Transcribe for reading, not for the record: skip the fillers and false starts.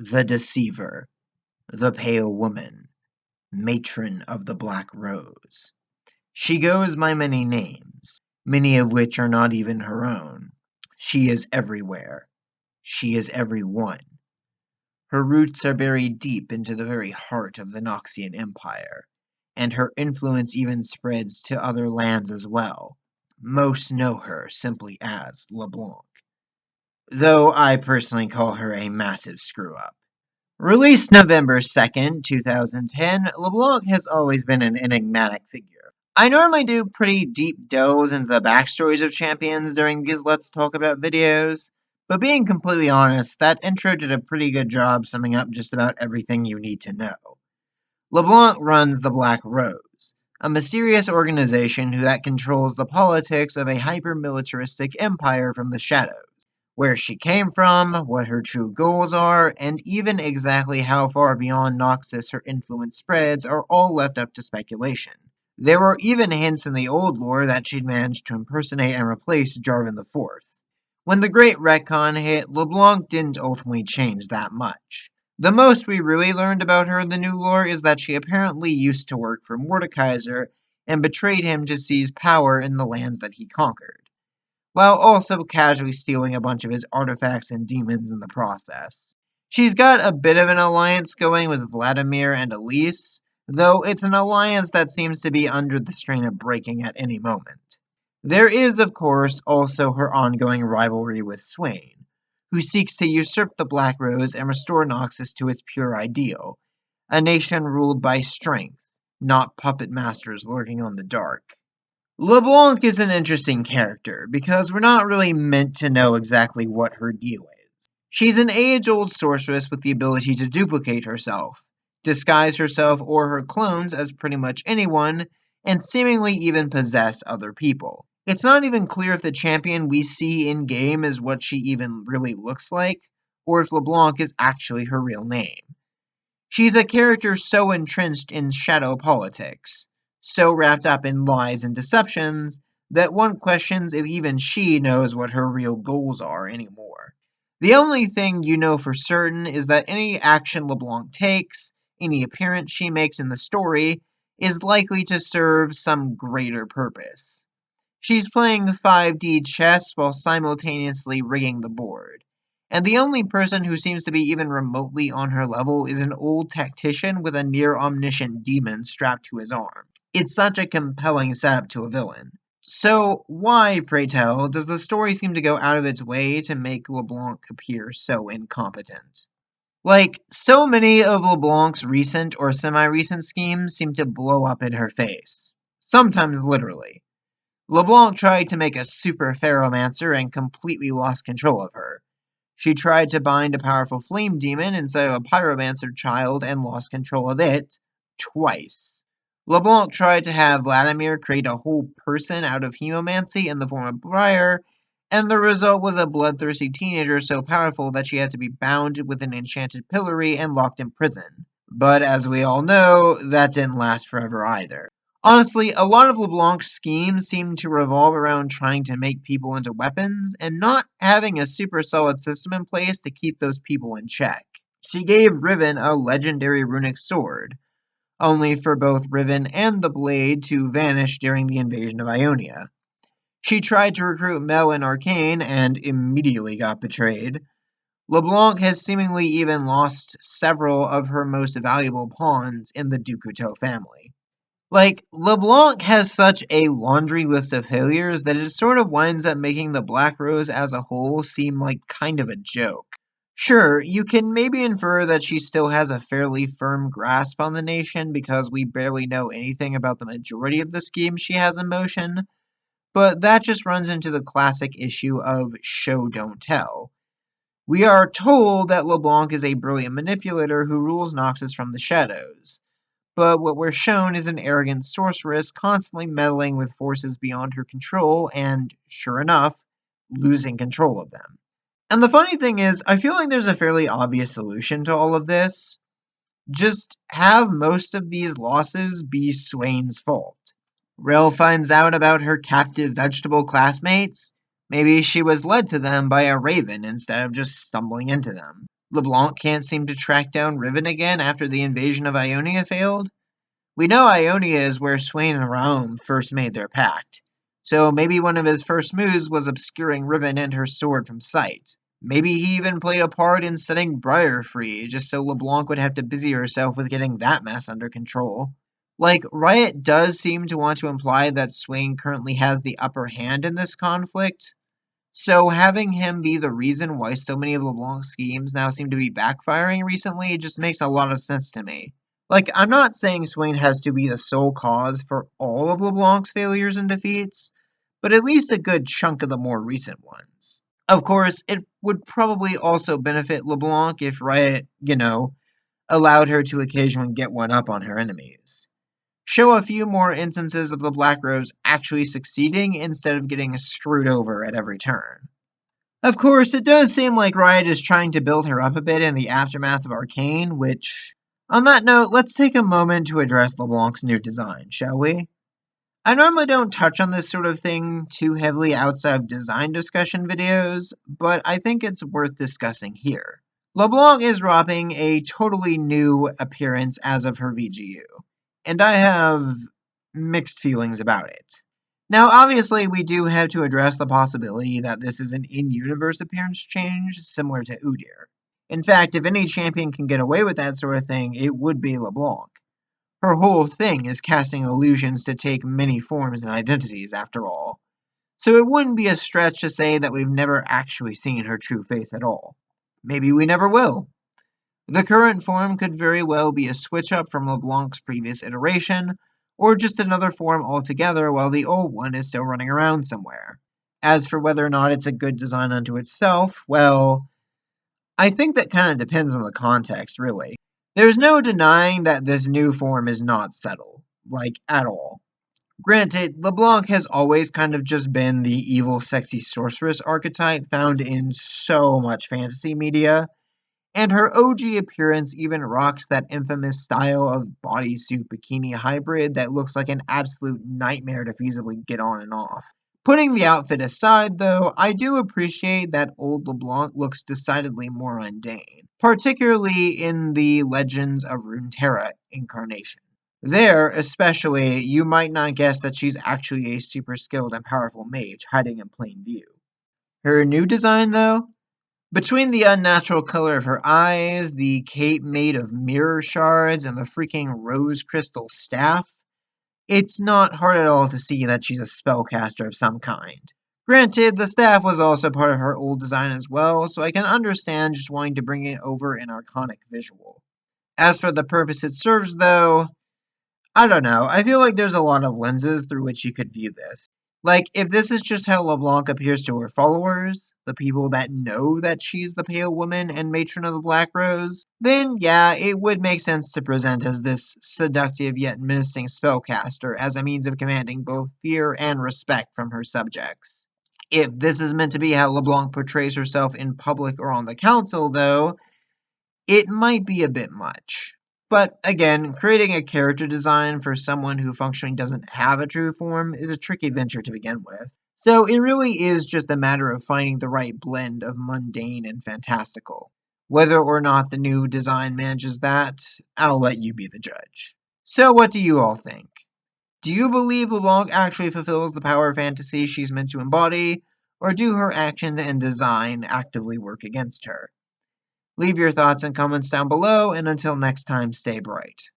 the deceiver, the pale woman, matron of the Black Rose. She goes by many names, many of which are not even her own. She is everywhere. She is everyone. Her roots are buried deep into the very heart of the Noxian Empire, and her influence even spreads to other lands as well. Most know her simply as LeBlanc, though I personally call her a massive screw-up. Released November 2nd, 2010, LeBlanc has always been an enigmatic figure. I normally do pretty deep delves into the backstories of champions during these Let's Talk About videos, but being completely honest, that intro did a pretty good job summing up just about everything you need to know. LeBlanc runs the Black Rose, a mysterious organization that controls the politics of a hyper-militaristic empire from the shadows. Where she came from, what her true goals are, and even exactly how far beyond Noxus her influence spreads are all left up to speculation. There were even hints in the old lore that she'd managed to impersonate and replace Jarvan IV. When the Great Retcon hit, LeBlanc didn't ultimately change that much. The most we really learned about her in the new lore is that she apparently used to work for Mordekaiser and betrayed him to seize power in the lands that he conquered, while also casually stealing a bunch of his artifacts and demons in the process. She's got a bit of an alliance going with Vladimir and Elise, though it's an alliance that seems to be under the strain of breaking at any moment. There is, of course, also her ongoing rivalry with Swain, who seeks to usurp the Black Rose and restore Noxus to its pure ideal, a nation ruled by strength, not puppet masters lurking on the dark. LeBlanc is an interesting character because we're not really meant to know exactly what her deal is. She's an age-old sorceress with the ability to duplicate herself, disguise herself or her clones as pretty much anyone, and seemingly even possess other people. It's not even clear if the champion we see in-game is what she even really looks like, or if LeBlanc is actually her real name. She's a character so entrenched in shadow politics, so wrapped up in lies and deceptions, that one questions if even she knows what her real goals are anymore. The only thing you know for certain is that any action LeBlanc takes, any appearance she makes in the story, is likely to serve some greater purpose. She's playing 5D chess while simultaneously rigging the board, and the only person who seems to be even remotely on her level is an old tactician with a near-omniscient demon strapped to his arm. It's such a compelling setup to a villain. So why, pray tell, does the story seem to go out of its way to make LeBlanc appear so incompetent? Like, so many of LeBlanc's recent or semi-recent schemes seem to blow up in her face. Sometimes literally. LeBlanc tried to make a super Ferromancer and completely lost control of her. She tried to bind a powerful flame demon inside of a pyromancer child and lost control of it twice. LeBlanc tried to have Vladimir create a whole person out of hemomancy in the form of Briar, and the result was a bloodthirsty teenager so powerful that she had to be bound with an enchanted pillory and locked in prison. But as we all know, that didn't last forever either. Honestly, a lot of LeBlanc's schemes seem to revolve around trying to make people into weapons and not having a super solid system in place to keep those people in check. She gave Riven a legendary runic sword, only for both Riven and the blade to vanish during the invasion of Ionia. She tried to recruit Mel and Arcane and immediately got betrayed. LeBlanc has seemingly even lost several of her most valuable pawns in the Dukuto family. Like, LeBlanc has such a laundry list of failures that it sort of winds up making the Black Rose as a whole seem like kind of a joke. Sure, you can maybe infer that she still has a fairly firm grasp on the nation because we barely know anything about the majority of the schemes she has in motion, but that just runs into the classic issue of show don't tell. We are told that LeBlanc is a brilliant manipulator who rules Noxus from the shadows, but what we're shown is an arrogant sorceress constantly meddling with forces beyond her control and, sure enough, losing control of them. And the funny thing is, I feel like there's a fairly obvious solution to all of this. Just have most of these losses be Swain's fault. Rel finds out about her captive vegetable classmates. Maybe she was led to them by a raven instead of just stumbling into them. LeBlanc can't seem to track down Riven again after the invasion of Ionia failed. We know Ionia is where Swain and Raum first made their pact, so maybe one of his first moves was obscuring Riven and her sword from sight. Maybe he even played a part in setting Briar free, just so LeBlanc would have to busy herself with getting that mess under control. Like, Riot does seem to want to imply that Swain currently has the upper hand in this conflict, so having him be the reason why so many of LeBlanc's schemes now seem to be backfiring recently just makes a lot of sense to me. Like, I'm not saying Swain has to be the sole cause for all of LeBlanc's failures and defeats, but at least a good chunk of the more recent ones. Of course, it would probably also benefit LeBlanc if Riot, allowed her to occasionally get one up on her enemies. Show a few more instances of the Black Rose actually succeeding instead of getting screwed over at every turn. Of course, it does seem like Riot is trying to build her up a bit in the aftermath of Arcane, which, on that note, let's take a moment to address LeBlanc's new design, shall we? I normally don't touch on this sort of thing too heavily outside of design discussion videos, but I think it's worth discussing here. LeBlanc is rocking a totally new appearance as of her VGU, and I have mixed feelings about it. Now, obviously, we do have to address the possibility that this is an in-universe appearance change, similar to Udyr. In fact, if any champion can get away with that sort of thing, it would be LeBlanc. Her whole thing is casting illusions to take many forms and identities, after all. So it wouldn't be a stretch to say that we've never actually seen her true face at all. Maybe we never will. The current form could very well be a switch-up from LeBlanc's previous iteration, or just another form altogether while the old one is still running around somewhere. As for whether or not it's a good design unto itself, well, I think that kind of depends on the context, really. There's no denying that this new form is not subtle, like, at all. Granted, LeBlanc has always kind of just been the evil, sexy sorceress archetype found in so much fantasy media, and her OG appearance even rocks that infamous style of bodysuit bikini hybrid that looks like an absolute nightmare to feasibly get on and off. Putting the outfit aside, though, I do appreciate that old LeBlanc looks decidedly more mundane, particularly in the Legends of Runeterra incarnation. There, especially, you might not guess that she's actually a super skilled and powerful mage hiding in plain view. Her new design, though? Between the unnatural color of her eyes, the cape made of mirror shards, and the freaking rose crystal staff, it's not hard at all to see that she's a spellcaster of some kind. Granted, the staff was also part of her old design as well, so I can understand just wanting to bring it over an archonic visual. As for the purpose it serves, though, I don't know. I feel like there's a lot of lenses through which you could view this. Like, if this is just how LeBlanc appears to her followers, the people that know that she's the Pale Woman and Matron of the Black Rose, then yeah, it would make sense to present as this seductive yet menacing spellcaster as a means of commanding both fear and respect from her subjects. If this is meant to be how LeBlanc portrays herself in public or on the council, though, it might be a bit much. But again, creating a character design for someone who functionally doesn't have a true form is a tricky venture to begin with. So it really is just a matter of finding the right blend of mundane and fantastical. Whether or not the new design manages that, I'll let you be the judge. So what do you all think? Do you believe LeBlanc actually fulfills the power fantasy she's meant to embody, or do her actions and design actively work against her? Leave your thoughts and comments down below, and until next time, stay bright.